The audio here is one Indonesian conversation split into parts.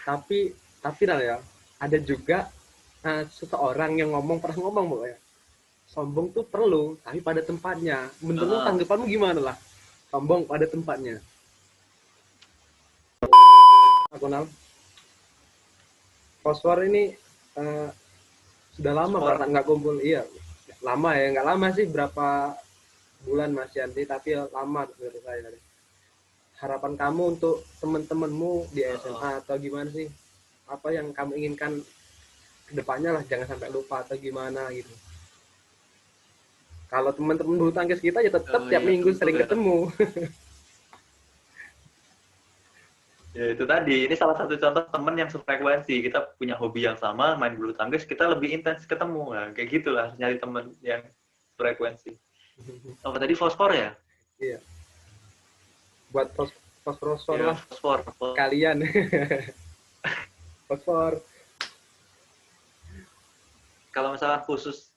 Tapi Nal ya, ada juga seseorang yang pernah ngomong bahwa ya, sombong tuh perlu, tapi pada tempatnya. Menurut lu Heeh. tanggapanmu gimana lah? Sombong pada tempatnya. Aku Nal, fosfor ini eh, sudah lama Sport. berarti nggak kumpul. Iya, lama ya, nggak lama sih, berapa bulan Mas Yanti, tapi ya lama menurut saya. Harapan kamu untuk teman-temanmu di Heeh. SMA atau gimana sih? Apa yang kamu inginkan kedepannya lah, jangan sampai lupa atau gimana gitu. Kalau teman-teman bulu tangkis kita ya tetap tiap Ya minggu tentu sering ya. ketemu. Ya itu tadi, ini salah satu contoh teman yang sefrekuensi. Kita punya hobi yang sama, main bulu tangkis, kita lebih intens ketemu. Nah, kayak gitulah, nyari teman yang frekuensi. Apa tadi fosfor ya? Iya, buat fosfor Ya lah fosfor. kalian. Fosfor. Kalau misalnya khusus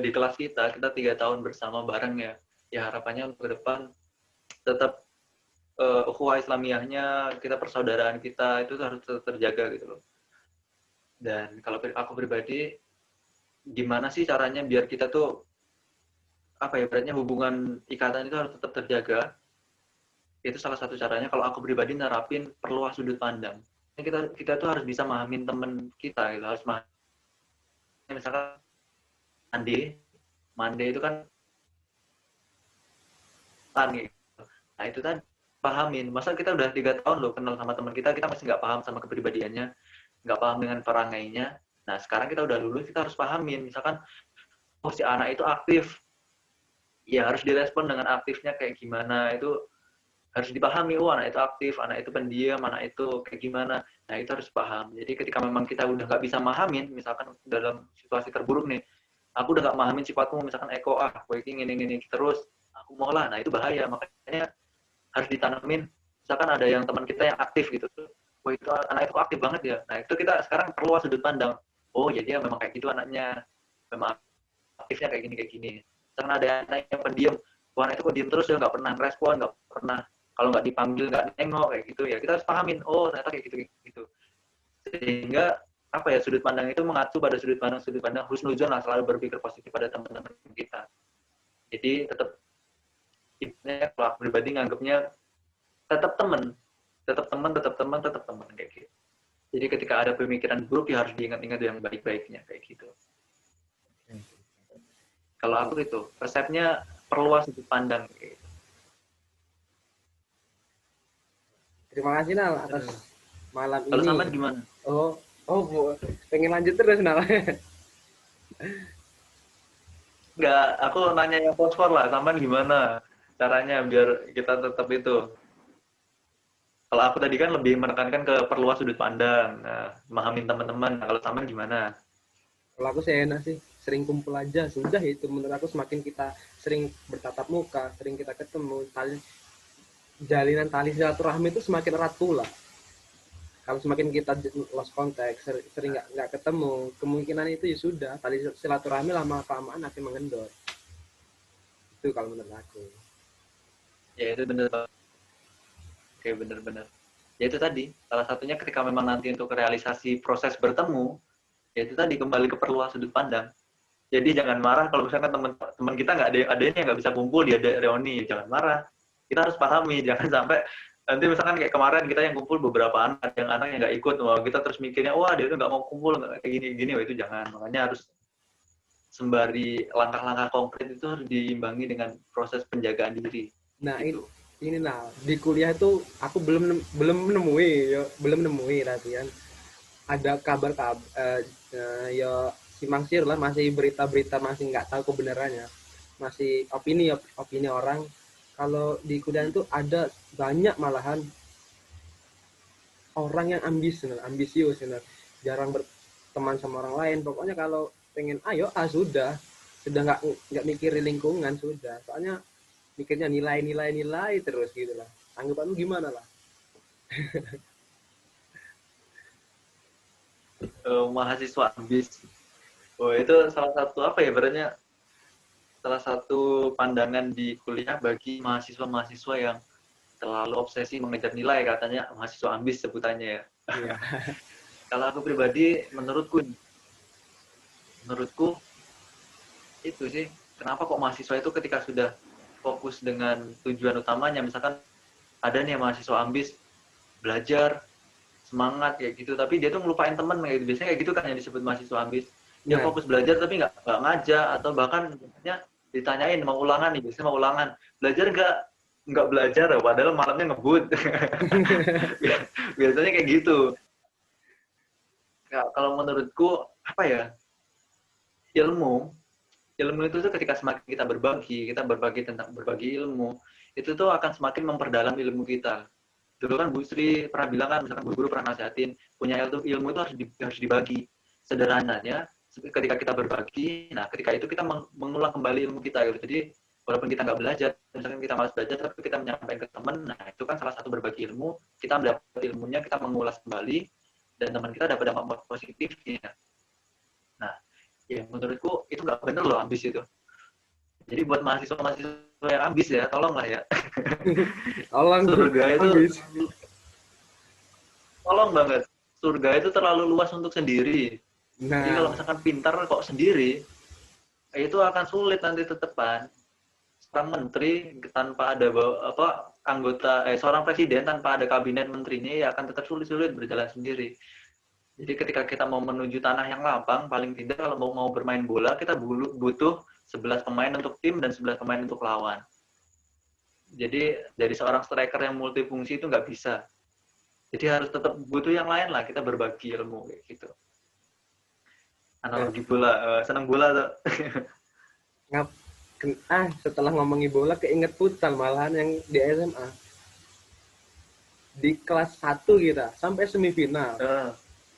di kelas kita 3 tahun bersama bareng ya, ya harapannya untuk ke depan tetap ukhuwah Islamiyahnya, kita persaudaraan kita itu harus tetap terjaga gitu loh. Dan kalau aku pribadi, gimana sih caranya biar kita tuh apa ya, beratnya hubungan ikatan itu harus tetap terjaga. Itu salah satu caranya. Kalau aku pribadi nerapin perluas sudut pandang. Kita tuh harus bisa mahamin temen kita gitu. Harus memahami, misalkan Mande, Mande itu kan gitu. Nah itu kan pahamin. Masa kita udah 3 tahun loh kenal sama teman kita masih nggak paham sama kepribadiannya, nggak paham dengan perangainya. Nah sekarang kita udah lulus, kita harus pahamin. Misalkan, oh si anak itu aktif, ya harus direspon dengan aktifnya kayak gimana. Itu harus dipahami, oh anak itu aktif, anak itu pendiam, anak itu kayak gimana. Nah itu harus paham. Jadi ketika memang kita udah nggak bisa mahamin, misalkan dalam situasi terburuk nih, aku udah nggak mahamin sifatmu, misalkan Eko, gue ini terus, aku mau lah, nah itu bahaya. Makanya harus ditanamin, misalkan ada yang teman kita yang aktif gitu, oh itu anak itu aktif banget ya, nah itu kita sekarang perlu sudut pandang, oh jadi ya memang kayak gitu anaknya, memang aktifnya kayak gini. Karena ada anak yang pendiam, wah anak itu kok diem terus ya, nggak pernah respon, nggak pernah, kalau nggak dipanggil nggak nengok kayak gitu ya, kita harus pahamin, oh ternyata kayak gitu. Sehingga apa ya, sudut pandang itu mengacu pada sudut pandang husnuzon lah, selalu berpikir positif pada teman-teman kita. Jadi tetap, kalau aku pribadi nganggapnya tetap teman, tetap teman kayak gitu. Jadi ketika ada pemikiran buruk ya harus diingat-ingat yang baik-baiknya kayak gitu. Kalau aku itu resepnya perluas sudut pandang kayak gitu. Terima kasih Nal atas malam Kalau ini. sampean gimana? Oh, oh Bu, pengen lanjut terus Nal. Enggak, aku nanya yang fosfor lah, sampean gimana caranya biar kita tetap itu. Kalau aku tadi kan lebih menekankan ke perluas sudut pandang, nah, memahamin teman-teman. Nah, kalau sampean gimana? Kalau aku sih enak sih, sering kumpul aja sudah itu. Menurut aku semakin kita sering bertatap muka, sering kita ketemu, jalinan tali silaturahmi itu semakin erat pula. Kalau semakin kita lost contact, sering nggak ketemu, kemungkinan itu ya sudah tali silaturahmi lama kelamaan akan mengendor. Itu kalau menurut aku. Ya itu bener, kayak bener-bener. Ya itu tadi, salah satunya ketika memang nanti untuk realisasi proses bertemu, ya itu tadi kembali ke perluas sudut pandang. Jadi jangan marah kalau misalkan teman kita nggak ada yang nggak bisa kumpul di ada reuni, jangan marah. Kita harus pahami, jangan sampai nanti misalkan kayak kemarin kita yang kumpul beberapa anak yang nggak ikut, wah kita terus mikirnya wah dia tuh nggak mau kumpul kayak gini, wah itu jangan. Makanya harus sembari langkah-langkah konkret itu harus diimbangi dengan proses penjagaan diri Nah gitu. ini nah di kuliah itu aku belum menemui ya, belum menemui latihan ada kabar-kabar ya simpang siur lah, masih berita-berita, masih nggak tahu kebenarannya, masih opini orang kalau di kuliah itu ada banyak malahan orang yang ambisius jarang berteman sama orang lain. Pokoknya kalau pengen ayo sudah nggak mikirin lingkungan, sudah soalnya mikirnya nilai terus gitu lah. Tanggapanmu gimana lah? Mahasiswa ambis, oh itu salah satu apa ya, berarti salah satu pandangan di kuliah bagi mahasiswa-mahasiswa yang terlalu obsesi mengejar nilai, katanya mahasiswa ambis sebutannya ya. Iya. Kalau aku pribadi, menurutku itu sih, kenapa kok mahasiswa itu ketika sudah fokus dengan tujuan utamanya, misalkan ada nih mahasiswa ambis belajar semangat kayak gitu, tapi dia tuh ngelupain temen kayak gitu. Biasanya kayak gitu kan yang disebut mahasiswa ambis. Dia Nah, fokus belajar tapi nggak ngajak, atau bahkan misalnya ditanyain mau ulangan nih, biasanya mau ulangan, belajar nggak belajar, padahal malamnya ngebut. Biasanya kayak gitu. Kalau menurutku apa ya, ilmu ilmu itu tuh ketika semakin kita berbagi tentang berbagi ilmu, itu tuh akan semakin memperdalam ilmu kita. Dulu kan Bu Sri pernah bilang kan, misalkan guru pernah nasihatin, punya ilmu itu harus dibagi. Sederhananya, ketika kita berbagi, nah ketika itu kita mengulang kembali ilmu kita gitu. Jadi walaupun kita nggak belajar, misalkan kita malas belajar, tapi kita menyampaikan ke teman, nah itu kan salah satu berbagi ilmu, kita mendapat ilmunya, kita mengulas kembali, dan teman kita dapat dampak positifnya. Nah, ya menurutku itu nggak bener loh ambis itu. Jadi buat mahasiswa-mahasiswa yang ambis ya, tolonglah ya. tolong tuh, Surga itu habis. tolong banget. Surga itu terlalu luas untuk sendiri. Jadi kalau Nah, misalkan pintar kok sendiri, itu akan sulit nanti tetepan. Seorang menteri tanpa ada anggota, seorang presiden tanpa ada kabinet menterinya, ya akan tetap sulit-sulit berjalan sendiri. Jadi ketika kita mau menuju tanah yang lapang, paling tidak kalau mau bermain bola, kita butuh 11 pemain untuk tim dan 11 pemain untuk lawan. Jadi dari seorang striker yang multifungsi itu nggak bisa. Jadi harus tetap butuh yang lain lah, kita berbagi ilmu kayak gitu. nah, Analogi bola, senang bola tuh. ngap, setelah ngomongin bola keinget futsal malahan yang di SMA. Di kelas 1 kita sampai semifinal.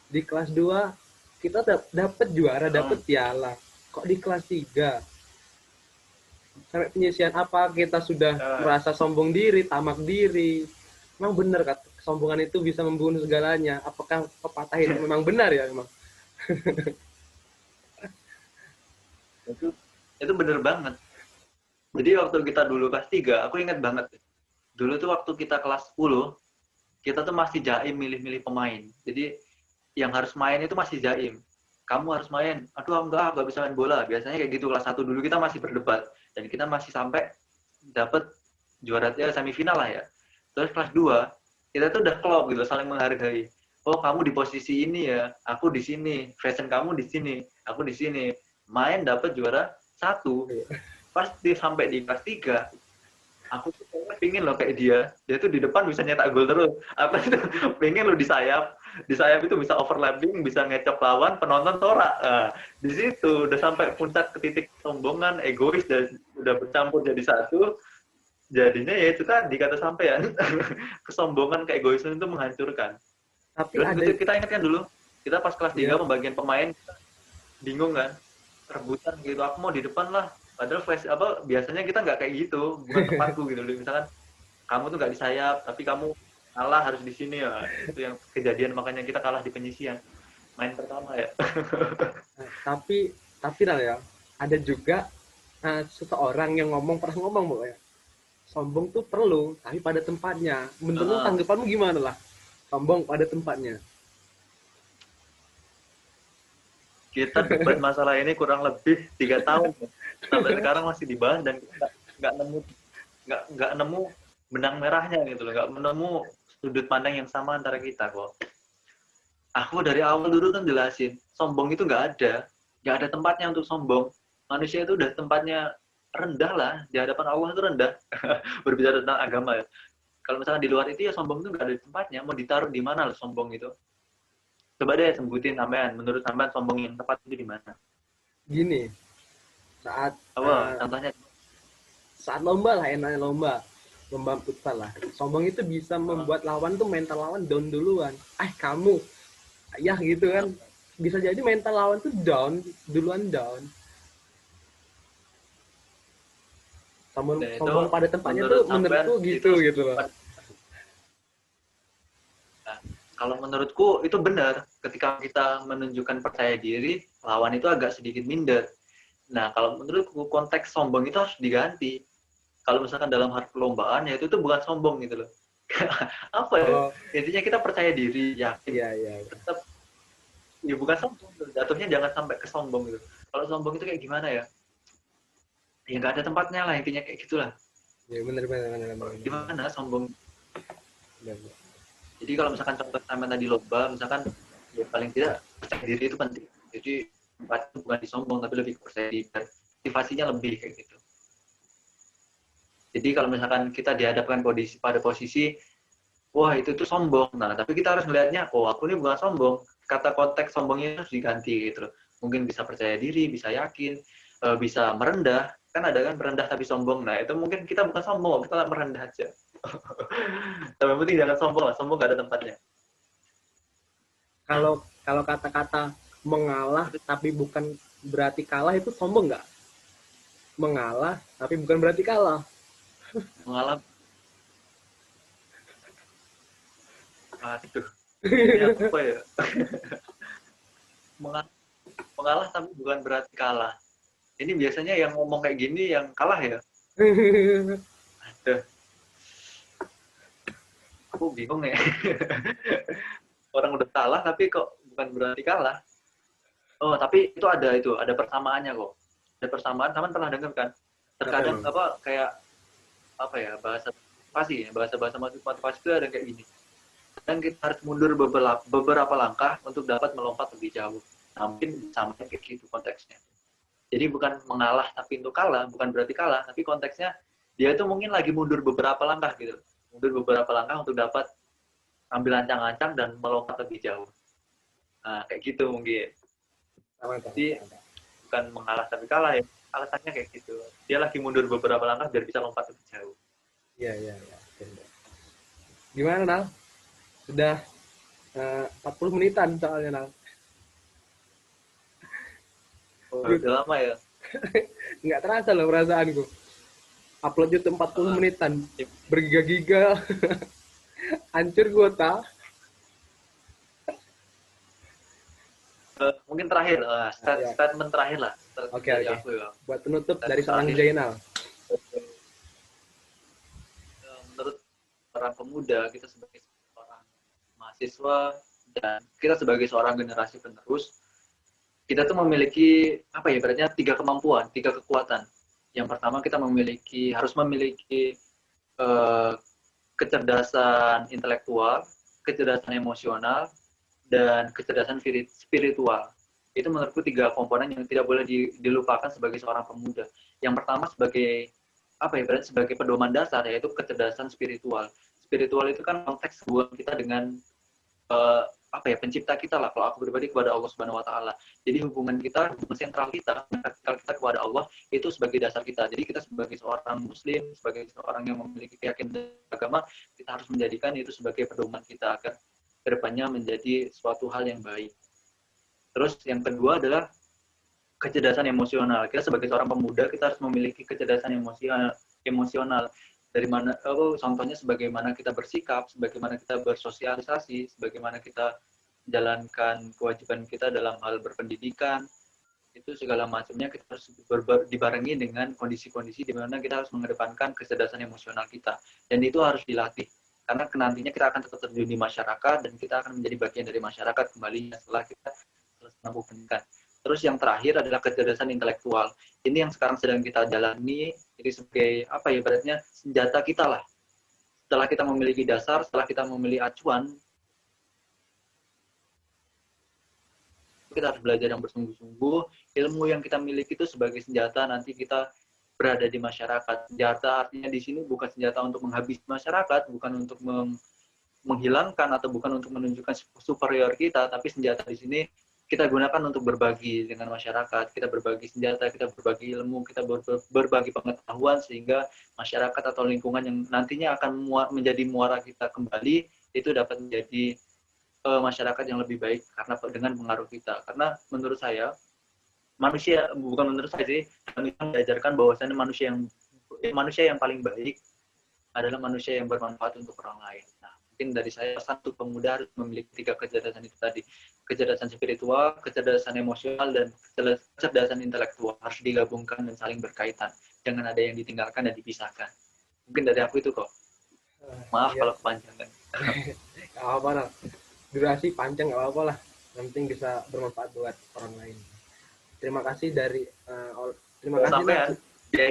Di kelas 2 kita dapat juara, dapat piala. Kok di kelas 3 sampai penyisian, apa kita sudah merasa sombong diri, tamak diri? Memang benar kan kesombongan itu bisa membunuh segalanya. Apakah pepatah itu memang benar ya memang? itu bener banget. Jadi waktu kita dulu kelas 3, aku ingat banget. Dulu tuh waktu kita kelas 10, kita tuh masih jaim milih-milih pemain. Jadi yang harus main itu masih jaim. Kamu harus main. Aduh enggak bisa main bola. Biasanya kayak gitu. Kelas 1 dulu kita masih berdebat. Dan kita masih sampai dapat juara semifinal lah ya. Terus kelas 2, kita tuh udah klop gitu, saling menghargai. Oh, kamu di posisi ini ya, aku di sini. Fashion kamu di sini, aku di sini. Main dapat juara 1. Pas sampai di kelas 3, aku tuh pengen loh kayak dia tuh di depan bisa nyetak gol terus, aku tuh pengen loh di sayap itu bisa overlapping, bisa ngecok lawan, penonton torak. Nah, di situ udah sampai puncak ke titik sombongan, egois, dan udah bercampur jadi satu. Jadinya ya itu tadi kata sampean, kesombongan, keegoisan itu menghancurkan. Tapi Terus ada, itu kita ingat kan dulu, kita pas kelas 3 ya, pembagian pemain, bingung kan, rebutan gitu, aku mau di depan lah, padahal biasanya kita nggak kayak gitu, bukan tempatku gitu. Misalkan kamu tuh nggak di sayap, tapi kamu kalah harus di sini ya. Itu yang kejadian, makanya kita kalah di penyisian main pertama ya. tapi lah ya, ada juga seseorang yang pernah ngomong bahwa ya, sombong tuh perlu tapi pada tempatnya. Menurut tanggapanmu gimana lah sombong pada tempatnya? Kita debat masalah ini kurang lebih 3 tahun sampai sekarang masih dibahas, dan kita nggak nemu benang merahnya gitu loh, nggak menemu sudut pandang yang sama antara kita kok. Aku dari awal dulu kan jelasin, sombong itu nggak ada tempatnya untuk sombong. Manusia itu udah tempatnya rendah lah, di hadapan Allah itu rendah. Berbicara tentang agama ya. Kalau misalnya di luar itu ya sombong itu nggak ada tempatnya, mau ditaruh di mana loh sombong itu. Coba deh sebutin sampean, menurut sampean sombong yang tepat itu di mana? Gini, saat Apa contohnya? saat lomba lah, enaknya lomba futsal lah, sombong itu bisa membuat lawan tuh, mental lawan down duluan. Kamu ya gitu kan, bisa jadi mental lawan tuh down duluan, down. sombong, Dan itu sombong pada tempatnya menurut tuh sampean menurutku itu, gitu loh. nah, kalau menurutku itu benar. Ketika kita menunjukkan percaya diri, lawan itu agak sedikit minder. Nah, kalau menurutku konteks sombong itu harus diganti. Kalau misalkan dalam hal perlombaan, ya itu tuh bukan sombong gitu loh. Apa ya? Oh, Intinya kita percaya diri, yakin, iya iya. tetap ya bukan sombong, jatuhnya jangan sampai ke sombong gitu. Kalau sombong itu kayak gimana ya? Ya nggak ada tempatnya lah, intinya kayak gitulah. Ya benar benar benar benar. Benar. Gimana sombong? Benar, benar. Jadi kalau misalkan contoh sama tadi lomba, misalkan ya paling tidak percaya diri itu penting. Jadi tempat itu bukan disombong tapi lebih percaya diri, motivasinya lebih kayak gitu. Jadi kalau misalkan kita dihadapkan pada posisi wah itu tuh sombong, nah tapi kita harus melihatnya, oh aku ini bukan sombong, kata konteks sombongnya harus diganti gitu. Mungkin bisa percaya diri, bisa yakin, bisa merendah, kan ada kan merendah tapi sombong, nah itu mungkin kita bukan sombong, kita merendah aja. Tapi yang penting jangan sombong lah, sombong gak ada tempatnya. Nah, Kalau kalau kata-kata mengalah tapi bukan berarti kalah itu sombong nggak? Mengalah tapi bukan berarti kalah. mengalami, aduh, ini apa ya? Mengalah tapi bukan berarti kalah. Ini biasanya yang ngomong kayak gini yang kalah ya. Aduh, aku bingung ya. Orang udah kalah tapi kok bukan berarti kalah. Oh, tapi itu ada persamaannya kok. Ada persamaan, teman pernah dengar kan? Apa Terkadang emang? apa kayak apa ya bahasa motivasi ya, bahasa motivasi itu ada kayak gini. Dan kita harus mundur beberapa langkah untuk dapat melompat lebih jauh. Nah, mungkin sama kayak gitu konteksnya. Jadi bukan mengalah tapi untuk kalah, bukan berarti kalah, tapi konteksnya dia itu mungkin lagi mundur beberapa langkah gitu. Mundur beberapa langkah untuk dapat ambil ancang-ancang dan melompat lebih jauh. Nah, kayak gitu mungkin. Mantap, Jadi mantap. bukan mengalah tapi kalah ya. Alasannya kayak gitu. Dia lagi mundur beberapa langkah biar bisa lompat lebih jauh. Iya iya iya. Gimana Nal? Sudah 40 menitan soalnya Nal. Oh, Good. udah lama ya. Nggak terasa loh perasaanku. Upload YouTube 40 Uh, menitan. Bergiga-giga. Hancur kuota. mungkin terakhir, Nah, ya. statement terakhir lah Oke dari oke. aku ya. Buat penutup dari Statement seorang terakhir. Jainal. Menurut orang pemuda, kita sebagai seorang mahasiswa dan kita sebagai seorang generasi penerus, kita tuh memiliki apa ya, ibaratnya tiga kemampuan, tiga kekuatan. Yang pertama kita harus memiliki eh, kecerdasan intelektual, kecerdasan emosional, dan kecerdasan spiritual. Itu menurutku tiga komponen yang tidak boleh dilupakan sebagai seorang pemuda. Yang pertama sebagai apa ya, berarti sebagai pedoman dasar yaitu kecerdasan spiritual. Spiritual itu kan konteks hubungan kita dengan eh, apa ya, pencipta kita lah. Kalau aku pribadi kepada Allah Subhanahu Wa Taala. Jadi hubungan sentral kita kepada Allah itu sebagai dasar kita. Jadi kita sebagai seorang Muslim, sebagai seorang yang memiliki keyakinan agama, kita harus menjadikan itu sebagai pedoman kita agar kedepannya menjadi suatu hal yang baik. Terus yang kedua adalah kecerdasan emosional. Kita sebagai seorang pemuda kita harus memiliki kecerdasan emosional. Dari mana contohnya sebagaimana kita bersikap, sebagaimana kita bersosialisasi, sebagaimana kita menjalankan kewajiban kita dalam hal berpendidikan, itu segala macamnya kita harus dibarengi dengan kondisi-kondisi di mana kita harus mengedepankan kecerdasan emosional kita. Dan itu harus dilatih. Karena nantinya kita akan tetap terjun di masyarakat dan kita akan menjadi bagian dari masyarakat kembali setelah kita selesai menempuh pendidikan. Terus yang terakhir adalah kecerdasan intelektual. Ini yang sekarang sedang kita jalani, jadi sebagai apa ya, ibaratnya senjata kita lah. Setelah kita memiliki dasar, setelah kita memiliki acuan, kita harus belajar yang bersungguh-sungguh. Ilmu yang kita miliki itu sebagai senjata nanti kita berada di masyarakat. Senjata artinya di sini bukan senjata untuk menghabisi masyarakat, bukan untuk menghilangkan atau bukan untuk menunjukkan superior kita, tapi senjata di sini kita gunakan untuk berbagi dengan masyarakat, kita berbagi senjata, kita berbagi ilmu, kita berbagi pengetahuan sehingga masyarakat atau lingkungan yang nantinya akan menjadi muara kita kembali itu dapat menjadi masyarakat yang lebih baik karena dengan pengaruh kita. Karena menurut saya manusia, bukan menurut saya sih, manusia diajarkan bahwasannya manusia yang paling baik adalah manusia yang bermanfaat untuk orang lain. Nah, mungkin dari saya satu pemuda harus memiliki tiga kecerdasan itu tadi. Kecerdasan spiritual, kecerdasan emosional, dan kecerdasan intelektual harus digabungkan dan saling berkaitan. Jangan ada yang ditinggalkan dan dipisahkan. Mungkin dari aku itu kok. Maaf Iya, kalau kepanjangan. nggak apa-apa lah. Durasi panjang nggak apa-apa lah. Yang penting bisa bermanfaat buat orang lain. Terima kasih dari terima kasih Sampai Nak. ya. Ya,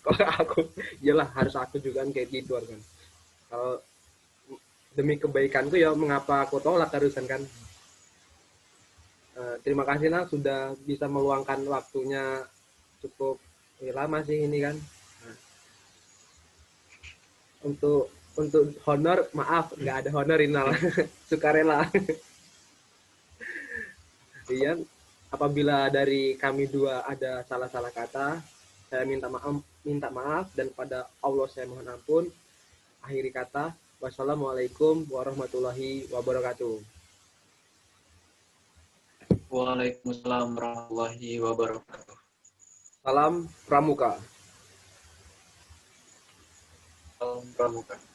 Kalau aku, iyalah harus aku juga kan kayak gitu kan. Kalau demi kebaikanku ya mengapa aku tolak harusan kan. Terima kasih Nak sudah bisa meluangkan waktunya cukup lama sih ini kan. Nah, untuk honor maaf nggak ada honor Inal. Sukarela. Iya, apabila dari kami dua ada salah-salah kata, saya minta maaf dan pada Allah saya mohon ampun. Akhiri kata, wassalamualaikum warahmatullahi wabarakatuh. Waalaikumsalam warahmatullahi wabarakatuh. Salam Pramuka. Salam pramuka.